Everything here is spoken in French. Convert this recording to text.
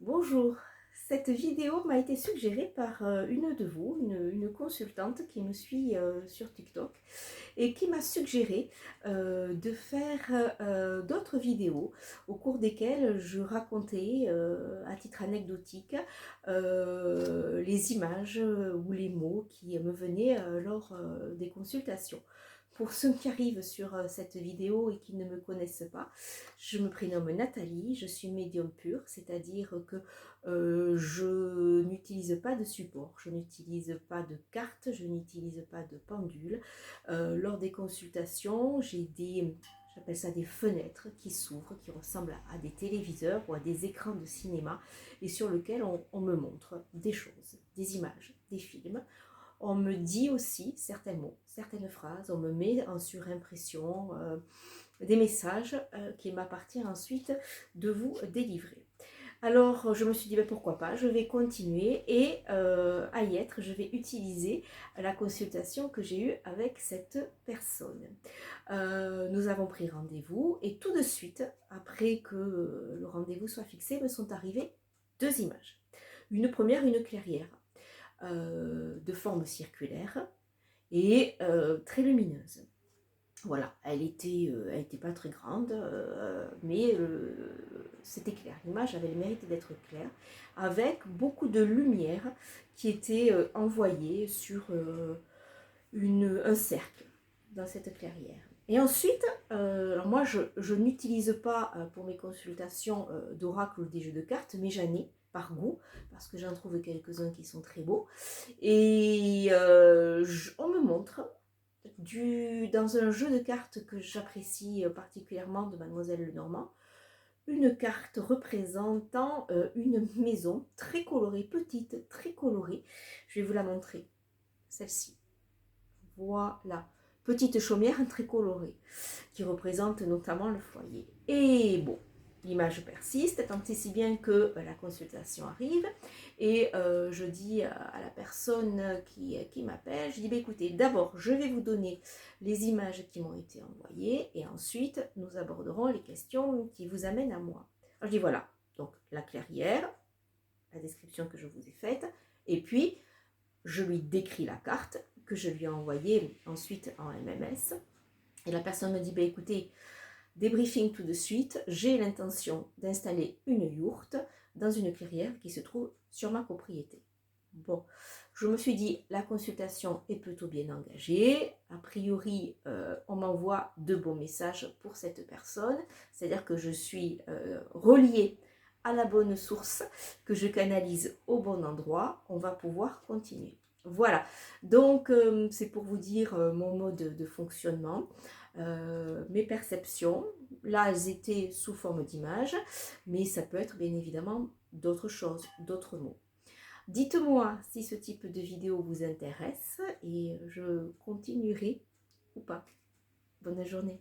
Bonjour, cette vidéo m'a été suggérée par une de vous, une consultante qui me suit sur TikTok et qui m'a suggéré de faire d'autres vidéos au cours desquelles je racontais à titre anecdotique les images ou les mots qui me venaient lors des consultations. Pour ceux qui arrivent sur cette vidéo et qui ne me connaissent pas, je me prénomme Nathalie, je suis médium pur, c'est-à-dire que je n'utilise pas de support, je n'utilise pas de carte, je n'utilise pas de pendule. Lors des consultations, j'ai j'appelle ça des fenêtres qui s'ouvrent, qui ressemblent à des téléviseurs ou à des écrans de cinéma et sur lesquels on me montre des choses, des images, des films. On me dit aussi certains mots, certaines phrases, on me met en surimpression des messages qu'il m'appartient ensuite de vous délivrer. Alors je me suis dit ben, pourquoi pas, je vais continuer et à y être, je vais utiliser la consultation que j'ai eue avec cette personne. Nous avons pris rendez-vous et tout de suite, après que le rendez-vous soit fixé, me sont arrivées deux images. Une première, une clairière de forme circulaire et très lumineuse. Voilà, elle était pas très grande, mais c'était clair. L'image avait le mérite d'être claire, avec beaucoup de lumière qui était envoyée sur un cercle dans cette clairière. Et ensuite, alors moi je n'utilise pas pour mes consultations d'oracle ou des jeux de cartes, mais j'en ai par goût, parce que j'en trouve quelques-uns qui sont très beaux. Et on me montre dans un jeu de cartes que j'apprécie particulièrement de Mademoiselle Lenormand, une carte représentant une maison très colorée, petite, très colorée. Je vais vous la montrer, celle-ci. Voilà, petite chaumière très colorée, qui représente notamment le foyer. Et bon, l'image persiste, tant et si bien que la consultation arrive, et je dis à la personne qui m'appelle, je dis, bah, écoutez, d'abord, je vais vous donner les images qui m'ont été envoyées, et ensuite, nous aborderons les questions qui vous amènent à moi. Alors, je dis, voilà, donc la clairière, la description que je vous ai faite, et puis, je lui décris la carte que je lui ai envoyée ensuite en MMS. Et la personne me dit, bah, écoutez, débriefing tout de suite, j'ai l'intention d'installer une yourte dans une clairière qui se trouve sur ma propriété. Bon, je me suis dit, la consultation est plutôt bien engagée. A priori, on m'envoie de bons messages pour cette personne. C'est-à-dire que je suis reliée à la bonne source, que je canalise au bon endroit. On va pouvoir continuer. Voilà, donc c'est pour vous dire mon mode de fonctionnement, mes perceptions. Là, elles étaient sous forme d'images, mais ça peut être bien évidemment d'autres choses, d'autres mots. Dites-moi si ce type de vidéo vous intéresse et je continuerai ou pas. Bonne journée.